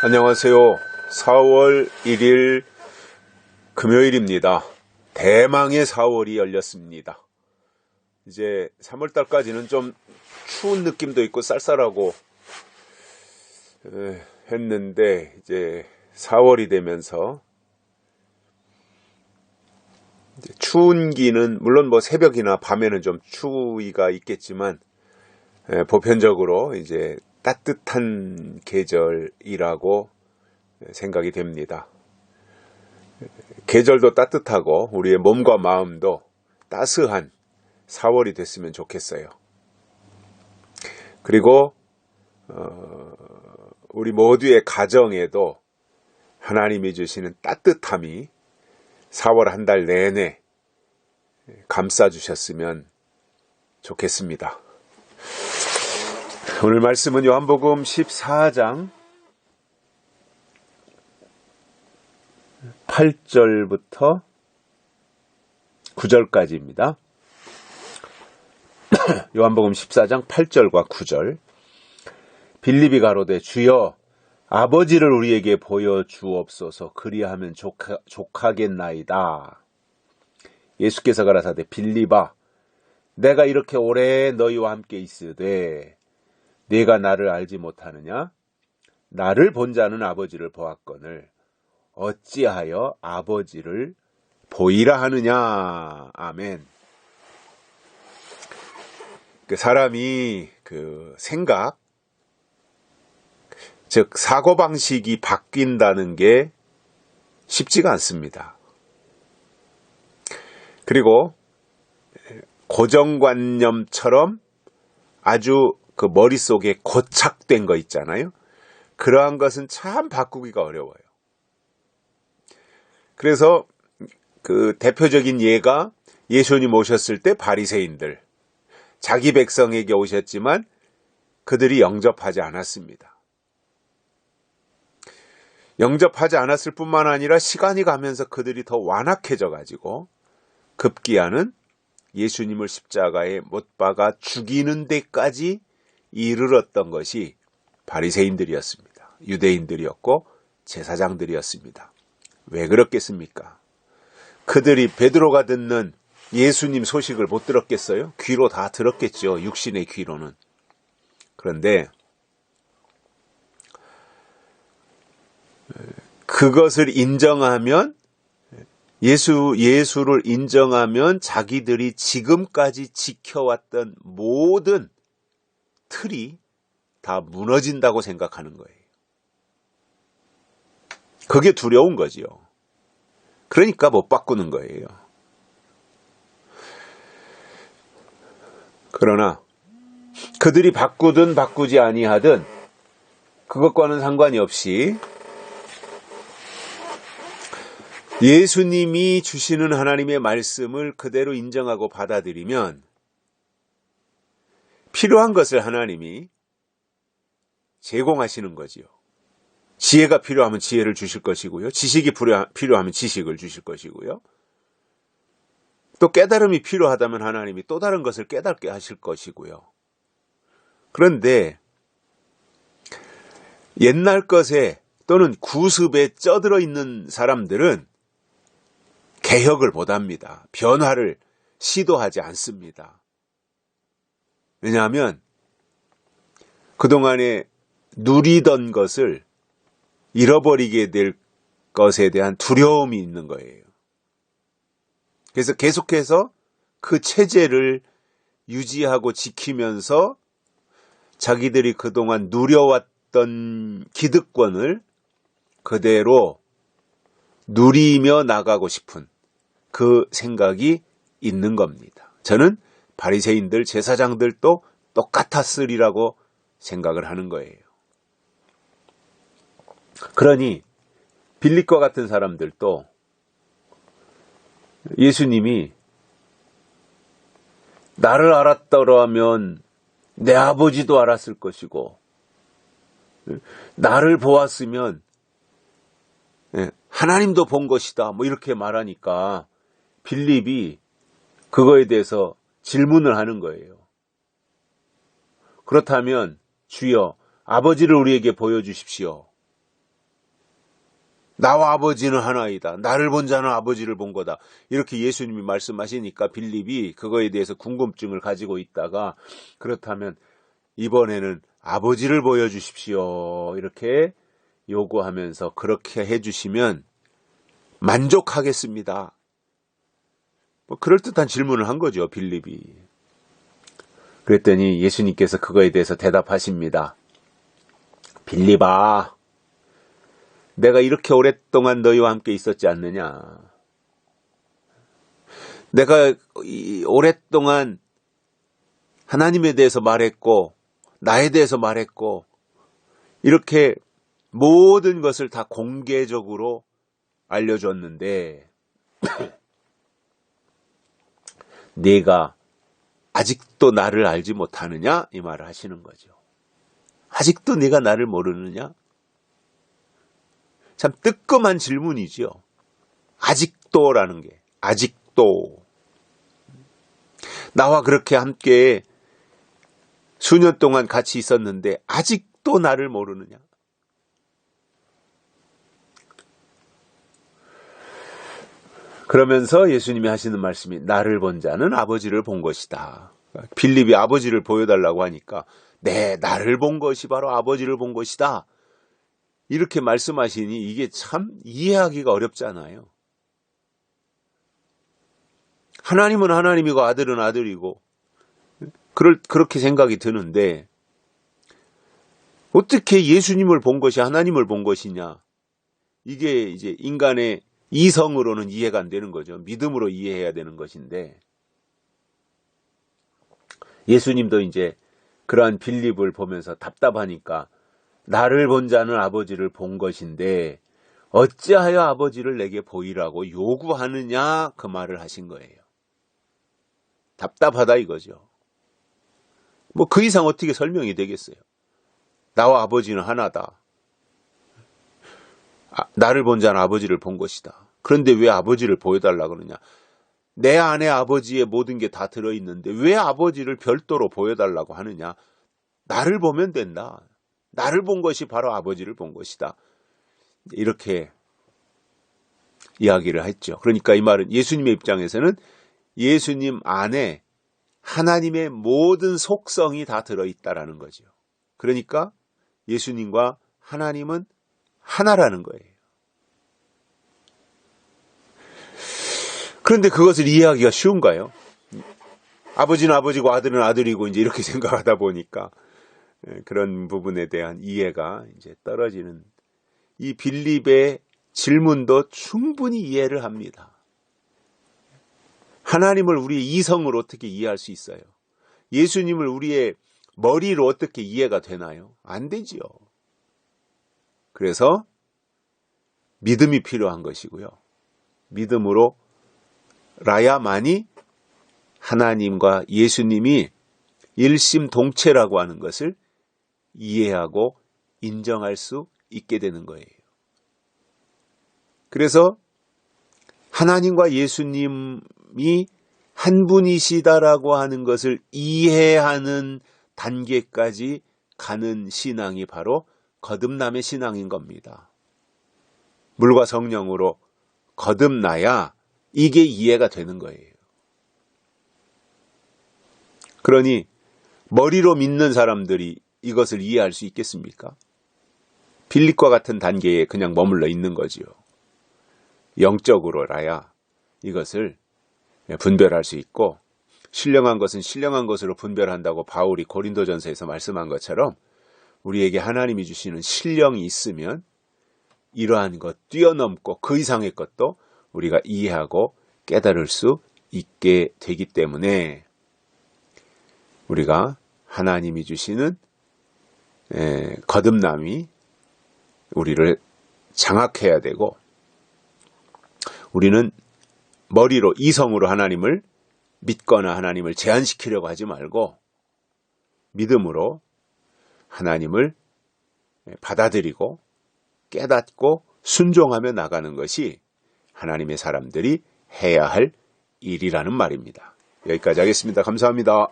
안녕하세요. 4월 1일 금요일입니다. 대망의 4월이 열렸습니다. 이제 3월달까지는 좀 추운 느낌도 있고 쌀쌀하고 했는데 이제 4월이 되면서 이제 추운 기는 물론 뭐 새벽이나 밤에는 좀 추위가 있겠지만 보편적으로 이제 따뜻한 계절이라고 생각이 됩니다. 계절도 따뜻하고 우리의 몸과 마음도 따스한 4월이 됐으면 좋겠어요. 그리고 우리 모두의 가정에도 하나님이 주시는 따뜻함이 4월 한 달 내내 감싸주셨으면 좋겠습니다. 오늘 말씀은 요한복음 14장 8절부터 9절까지입니다. 요한복음 14장 8절과 9절. 빌립이 가로되 주여 아버지를 우리에게 보여주옵소서. 그리하면 족하겠나이다. 예수께서 가라사대 빌립아 내가 이렇게 오래 너희와 함께 있으되 네가 나를 알지 못하느냐? 나를 본 자는 아버지를 보았거늘 어찌하여 아버지를 보이라 하느냐? 아멘. 사람이 생각, 즉 사고방식이 바뀐다는 게 쉽지가 않습니다. 그리고 고정관념처럼 아주 그 머릿속에 고착된 거 있잖아요. 그러한 것은 참 바꾸기가 어려워요. 그래서 그 대표적인 예가 예수님 오셨을 때 바리새인들, 자기 백성에게 오셨지만 그들이 영접하지 않았습니다. 영접하지 않았을 뿐만 아니라 시간이 가면서 그들이 더 완악해져 가지고 급기야는 예수님을 십자가에 못 박아 죽이는 데까지 이르렀던 것이 바리새인들이었습니다. 유대인들이었고 제사장들이었습니다. 왜 그렇겠습니까? 그들이 베드로가 듣는 예수님 소식을 못 들었겠어요? 귀로 다 들었겠죠. 육신의 귀로는. 그런데 그것을 인정하면 예수를 인정하면 자기들이 지금까지 지켜왔던 모든 틀이 다 무너진다고 생각하는 거예요. 그게 두려운 거지요. 그러니까 못 바꾸는 거예요. 그러나 그들이 바꾸든 바꾸지 아니하든 그것과는 상관이 없이 예수님이 주시는 하나님의 말씀을 그대로 인정하고 받아들이면 필요한 것을 하나님이 제공하시는 거지요. 지혜가 필요하면 지혜를 주실 것이고요. 지식이 필요하면 지식을 주실 것이고요. 또 깨달음이 필요하다면 하나님이 또 다른 것을 깨닫게 하실 것이고요. 그런데 옛날 것에 또는 구습에 쩌들어 있는 사람들은 개혁을 못합니다. 변화를 시도하지 않습니다. 왜냐하면 그동안에 누리던 것을 잃어버리게 될 것에 대한 두려움이 있는 거예요. 그래서 계속해서 그 체제를 유지하고 지키면서 자기들이 그동안 누려왔던 기득권을 그대로 누리며 나가고 싶은 그 생각이 있는 겁니다. 저는 바리새인들, 제사장들도 똑같았으리라고 생각을 하는 거예요. 그러니 빌립과 같은 사람들도 예수님이 나를 알았더라면 내 아버지도 알았을 것이고 나를 보았으면 하나님도 본 것이다. 뭐 이렇게 말하니까 빌립이 그거에 대해서 질문을 하는 거예요. 그렇다면 주여 아버지를 우리에게 보여주십시오. 나와 아버지는 하나이다. 나를 본 자는 아버지를 본 거다. 이렇게 예수님이 말씀하시니까 빌립이 그거에 대해서 궁금증을 가지고 있다가 그렇다면 이번에는 아버지를 보여주십시오. 이렇게 요구하면서 그렇게 해주시면 만족하겠습니다. 뭐 그럴듯한 질문을 한 거죠, 빌립이. 그랬더니 예수님께서 그거에 대해서 대답하십니다. 빌립아, 내가 이렇게 오랫동안 너희와 함께 있었지 않느냐? 내가 오랫동안 하나님에 대해서 말했고 나에 대해서 말했고 이렇게 모든 것을 다 공개적으로 알려줬는데 네가 아직도 나를 알지 못하느냐? 이 말을 하시는 거죠. 아직도 네가 나를 모르느냐? 참 뜨끔한 질문이지요. 아직도라는 게. 아직도. 나와 그렇게 함께 수년 동안 같이 있었는데 아직도 나를 모르느냐? 그러면서 예수님이 하시는 말씀이 나를 본 자는 아버지를 본 것이다. 빌립이 아버지를 보여달라고 하니까 네, 나를 본 것이 바로 아버지를 본 것이다. 이렇게 말씀하시니 이게 참 이해하기가 어렵잖아요. 하나님은 하나님이고 아들은 아들이고 그렇게 생각이 드는데 어떻게 예수님을 본 것이 하나님을 본 것이냐. 이게 이제 인간의 이성으로는 이해가 안 되는 거죠. 믿음으로 이해해야 되는 것인데 예수님도 이제 그러한 빌립을 보면서 답답하니까 나를 본 자는 아버지를 본 것인데 어찌하여 아버지를 내게 보이라고 요구하느냐 그 말을 하신 거예요. 답답하다 이거죠. 뭐 그 이상 어떻게 설명이 되겠어요. 나와 아버지는 하나다. 나를 본 자는 아버지를 본 것이다. 그런데 왜 아버지를 보여달라 그러냐. 내 안에 아버지의 모든 게 다 들어있는데 왜 아버지를 별도로 보여달라고 하느냐. 나를 보면 된다. 나를 본 것이 바로 아버지를 본 것이다. 이렇게 이야기를 했죠. 그러니까 이 말은 예수님의 입장에서는 예수님 안에 하나님의 모든 속성이 다 들어있다라는 거죠. 그러니까 예수님과 하나님은 하나라는 거예요. 그런데 그것을 이해하기가 쉬운가요? 아버지는 아버지고 아들은 아들이고 이제 이렇게 생각하다 보니까 그런 부분에 대한 이해가 이제 떨어지는 이 빌립의 질문도 충분히 이해를 합니다. 하나님을 우리의 이성으로 어떻게 이해할 수 있어요? 예수님을 우리의 머리로 어떻게 이해가 되나요? 안 되지요. 그래서 믿음이 필요한 것이고요. 믿음으로 라야만이 하나님과 예수님이 일심동체라고 하는 것을 이해하고 인정할 수 있게 되는 거예요. 그래서 하나님과 예수님이 한 분이시다라고 하는 것을 이해하는 단계까지 가는 신앙이 바로 거듭남의 신앙인 겁니다. 물과 성령으로 거듭나야 이게 이해가 되는 거예요. 그러니 머리로 믿는 사람들이 이것을 이해할 수 있겠습니까? 빌립과 같은 단계에 그냥 머물러 있는 거지요. 영적으로라야 이것을 분별할 수 있고 신령한 것은 신령한 것으로 분별한다고 바울이 고린도전서에서 말씀한 것처럼 우리에게 하나님이 주시는 신령이 있으면 이러한 것 뛰어넘고 그 이상의 것도 우리가 이해하고 깨달을 수 있게 되기 때문에 우리가 하나님이 주시는 거듭남이 우리를 장악해야 되고 우리는 머리로 이성으로 하나님을 믿거나 하나님을 제한시키려고 하지 말고 믿음으로 하나님을 받아들이고 깨닫고 순종하며 나가는 것이 하나님의 사람들이 해야 할 일이라는 말입니다. 여기까지 하겠습니다. 감사합니다.